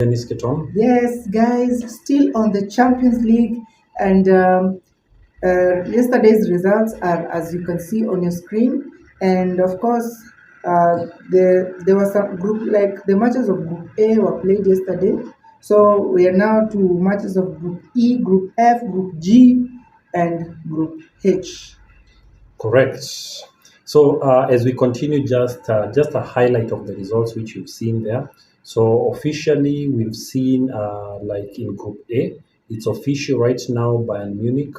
Dennis Keton. Yes, guys, still on the Champions League, and yesterday's results are, as you can see on your screen. And of course, there was some group, like the matches of Group A were played yesterday. So we are now to matches of Group E, Group F, Group G, and Group H. Correct. So as we continue, just a highlight of the results which you've seen there. So officially, we've seen like in Group A, it's official right now. Bayern Munich,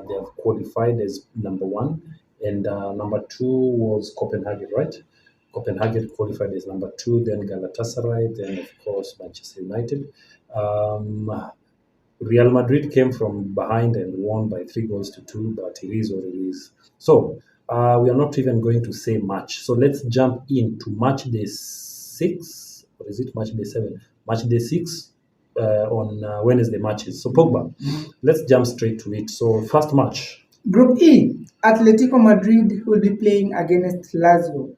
they have qualified as number one, and number two was Copenhagen, right? Copenhagen qualified as number two, then Galatasaray, then of course Manchester United. Real Madrid came from behind and won by 3-2, but it is what it is. So we are not even going to say much. So let's jump into match day 6, or is it match day 7? Match day 6 on Wednesday matches. So Pogba, let's jump straight to it. So first match. Group E, Atletico Madrid will be playing against Lazio.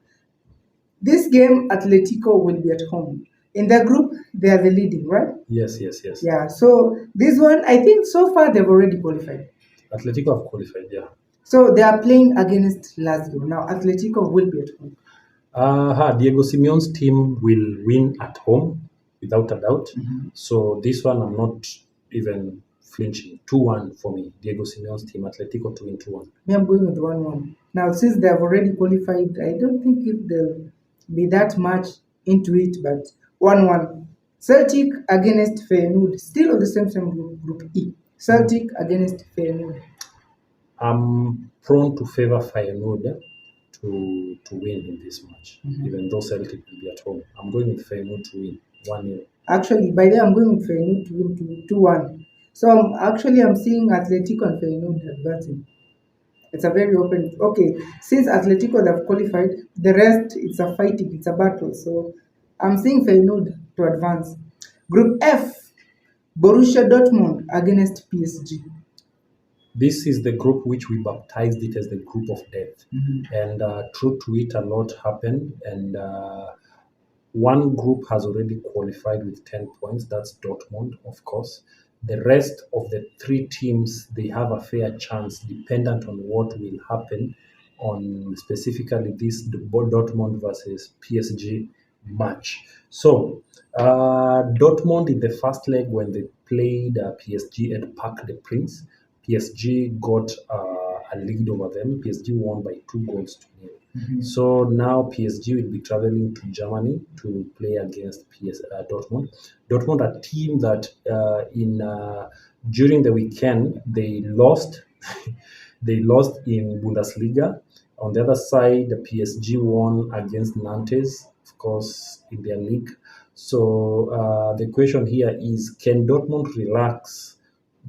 This game, Atletico will be at home. In the group, they are the leading, right? Yes. Yeah, so this one, I think so far they've already qualified. Atletico have qualified, yeah. So they are playing against Lazio. Now, Atletico will be at home. Diego Simeone's team will win at home, without a doubt. So this one, I'm not even flinching. 2-1 for me. Diego Simeone's team, Atletico to win 2-1. Me, I'm going with 1-1. Now, since they have already qualified, I don't think if they'll be that much into it, but 1-1. Celtic against FEYENOORD, still on the same group, Group E. Celtic against FEYENOORD. I'm prone to favor FEYENOORD to win in this match, even though Celtic will be at home. I'm going with FEYENOORD to win 1-0. Actually, by then I'm going with FEYENOORD to win 2-1. So I'm seeing Atletico and FEYENOORD advancing. It's a very open. Okay, since Atletico have qualified, the rest it's a fighting, it's a battle. So I'm seeing FEYENOORD to advance. Group F, Borussia Dortmund against PSG. This is the group which we baptized it as the group of death. And true to it, a lot happened. And one group has already qualified with 10 points. That's Dortmund, of course. The rest of the 3 teams, they have a fair chance, dependent on what will happen on specifically this Dortmund versus PSG match. So Dortmund in the first leg, when they played PSG at Parc des Princes, PSG got a lead over them. PSG won by 2-0. So now PSG will be traveling to Germany to play against Dortmund. Dortmund, a team that during the weekend they lost. They lost in Bundesliga. On the other side, the PSG won against Nantes, of course, in their league. So the question here is, can Dortmund relax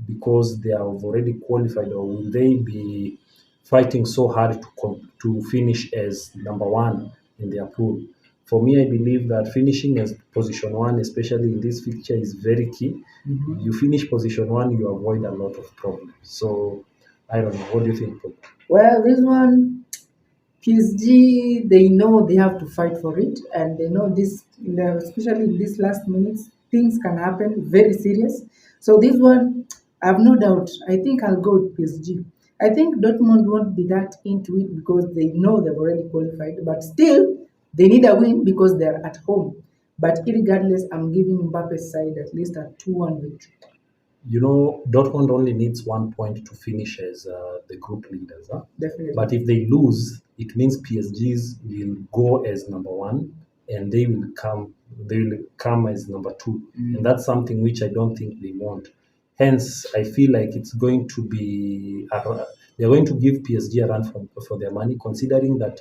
because they have already qualified, or will they be fighting so hard to finish as number one in their pool? For me, I believe that finishing as position 1, especially in this fixture, is very key. You finish position 1, you avoid a lot of problems. So I don't know. What do you think, Paul? Well, this one, PSG, they know they have to fight for it, and they know this, especially in these last minutes, things can happen very serious. So this one, I have no doubt. I think I'll go with PSG. I think Dortmund won't be that into it because they know they've already qualified, but still, they need a win because they're at home. But regardless, I'm giving Mbappe's side at least a 2-1 victory. You know, Dortmund only needs 1 point to finish as the group leaders. Definitely. But if they lose, it means PSG's will go as number 1, and they will come as number 2. And that's something which I don't think they want. Hence, I feel like it's going to be they're going to give PSG a run for their money, considering that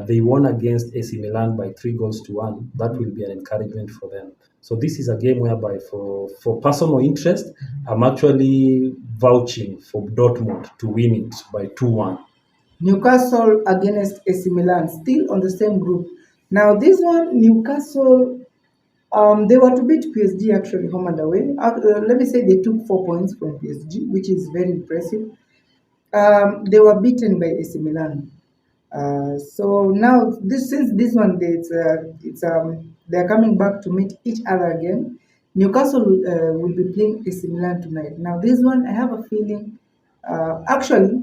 they won against AC Milan by 3-1. That will be an encouragement for them. So this is a game whereby, for personal interest, I'm actually vouching for Dortmund to win it by 2-1. Newcastle against AC Milan, still on the same group. Now this one, Newcastle, they were to beat PSG actually home and away. Let me say they took 4 points from PSG, which is very impressive. They were beaten by AC Milan. So now, since this one, they're coming back to meet each other again. Newcastle will be playing AC Milan tonight. Now, this one, I have a feeling, actually,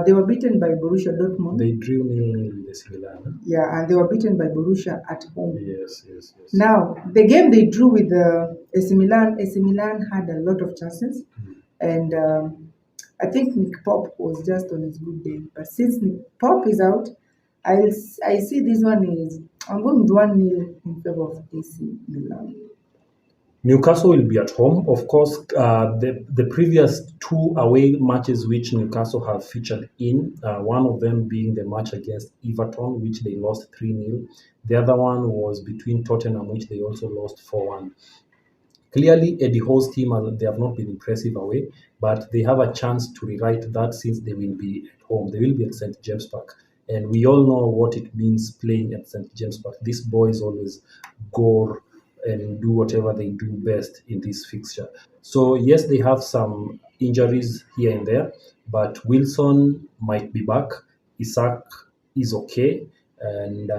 they were beaten by Borussia Dortmund. They drew 0-0 with AC Milan. Huh? Yeah, and they were beaten by Borussia at home. Yes. Now, the game they drew with AC Milan had a lot of chances. And I think Nick Pope was just on his good day. But since Nick Pope is out, I see this one is, I'm going with 1-0 in favor of AC Milan. Newcastle will be at home. Of course, the previous two away matches which Newcastle have featured in, one of them being the match against Everton, which they lost 3-0. The other one was between Tottenham, which they also lost 4-1. Clearly, Eddie Howe's team, they have not been impressive away, but they have a chance to rewrite that since they will be at home. They will be at St. James Park. And we all know what it means playing at St. James Park. These boys always go and do whatever they do best in this fixture. So yes, they have some injuries here and there, but Wilson might be back. Isaac is okay, and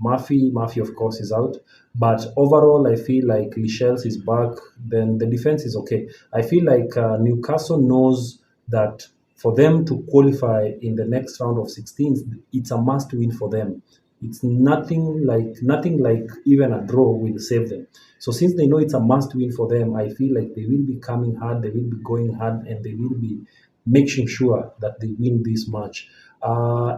Murphy of course is out. But overall, I feel like Lichels is back. Then the defense is okay. I feel like Newcastle knows that for them to qualify in the next round of 16, it's a must win for them. It's nothing like even a draw will save them. So since they know it's a must win for them, I feel like they will be coming hard, they will be going hard, and they will be making sure that they win this match.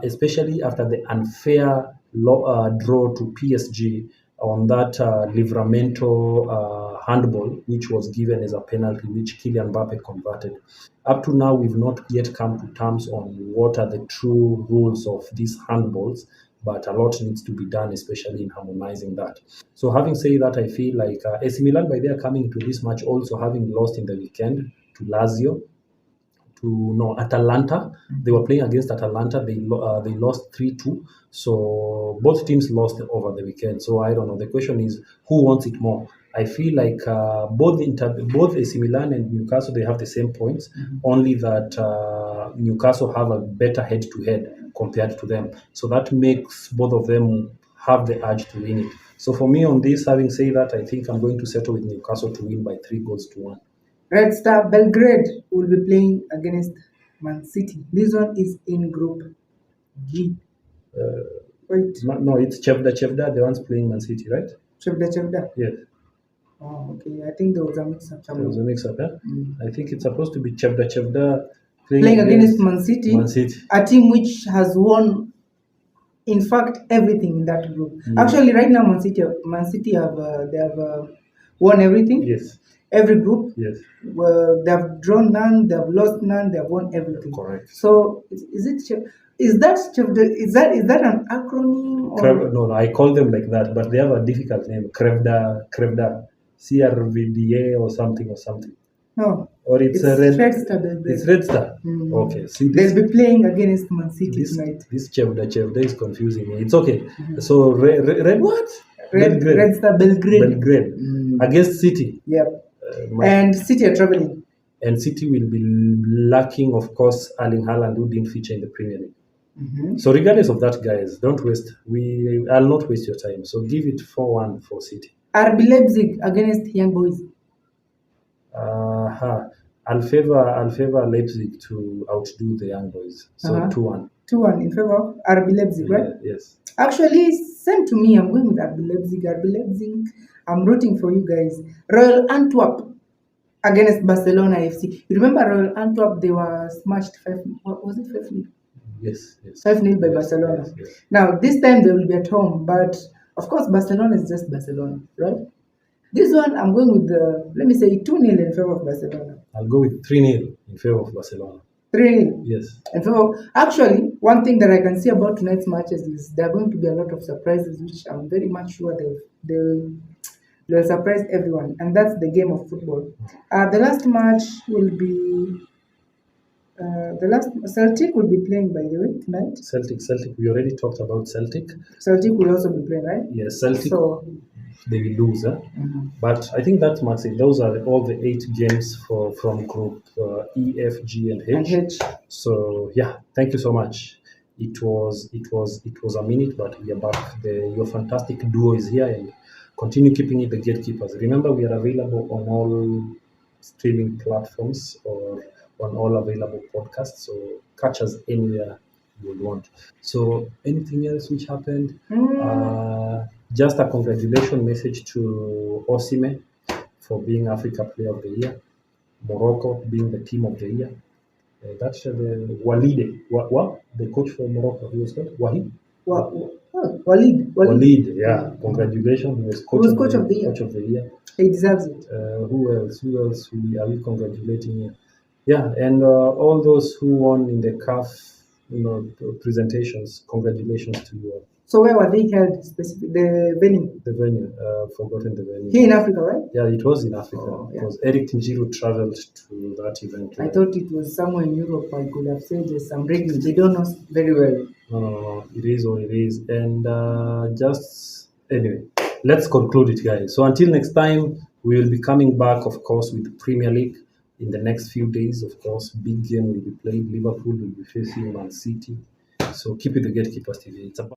Especially after the unfair draw to PSG on that Livramento handball, which was given as a penalty, which Kylian Mbappe converted. Up to now, we've not yet come to terms on what are the true rules of these handballs, but a lot needs to be done, especially in harmonizing that. So having said that, I feel like AC Milan, by their coming to this match, also having lost in the weekend to LAZIO, Atalanta. They were playing against Atalanta. They lost 3-2. So both teams lost over the weekend. So I don't know. The question is, who wants it more? I feel like both AC Milan and Newcastle, they have the same points, only that Newcastle have a better head-to-head compared to them. So that makes both of them have the urge to win it. So for me on this, having said that, I think I'm going to settle with Newcastle to win by 3-1. Red Star Belgrade will be playing against MANCITY. This one is in Group G. Wait. No, it's Chevda. The one's playing MANCITY, right? Chevda. Yes. Oh, okay. I think there was a mix-up. There was a mix-up, yeah? I think it's supposed to be Chevda playing against MANCITY, a team which has won, in fact, everything in that group. Actually, right now, MANCITY have won everything. Yes. Every group. Yes. They have drawn none, they have lost none, they have won everything. Correct. So is that an acronym? Or? No, I call them like that, but they have a difficult name. CRVENA, CRVENA or something. No. Or it's a Red Star. It's Red Star. Okay. See, they'll be playing against MANCITY tonight. This Chevda is confusing me. It's okay. So red what? Red Star Belgrade. Against City. Yep. And City are traveling. And City will be lacking, of course, Erling Haaland, who didn't feature in the Premier League. So regardless of that, guys, don't waste. I'll not waste your time. So give it 4-1 for City. RB Leipzig against Young Boys. I'll favor Leipzig to outdo the Young Boys. So 2-1. 2-1 in favor of RB Leipzig, right? Yes. Actually, same to me. I'm going with RB Leipzig. I'm rooting for you guys. Royal Antwerp against Barcelona FC. You remember Royal Antwerp? They were smashed 5-0? Yes. 5-0 by Barcelona. Yes. Now, this time they will be at home, but of course, Barcelona is just Barcelona, right? This one, I'm going with let me say 2-0 in favor of Barcelona. I'll go with 3-0 in favor of Barcelona. 3-0? Yes. Actually, one thing that I can see about tonight's matches is there are going to be a lot of surprises, which I'm very much sure they'll surprise everyone, and that's the game of football. The last match will be Celtic will be playing, by the way, tonight. Celtic. We already talked about Celtic. Celtic will also be playing, right? Yes, Celtic. So they will lose, But I think that marks it. Those are all the 8 games from Group E, F, G, and H. So yeah, thank you so much. It was a minute, but we are back. Your fantastic duo is here, and continue keeping it the gatekeepers. Remember, we are available on all streaming platforms or on all available podcasts. So catch us anywhere you would want. So anything else which happened? Just a congratulation message to Osime for being Africa Player of the Year, Morocco being the Team of the Year. That's the Walide. What? The coach for Morocco, who was called? Wahid? Walid. Yeah. Congratulations. He was Coach of the year. He deserves it. Who else are we congratulating here? Yeah, and all those who won in the CAF, presentations, congratulations to you all. So where were they held specifically? The venue? The venue, forgotten the venue. Here in Africa, right? Yeah, it was in Africa. Oh, yeah. Because Eric Tinjiru traveled to that event. I thought it was somewhere in Europe. I could have said there's some radio. They don't know very well. No. It is what it is. And anyway, let's conclude it, guys. So until next time, we will be coming back, of course, with the Premier League in the next few days. Of course, big game will be played. Liverpool will be facing Man City. So keep it the Gatekeepers TV. It's about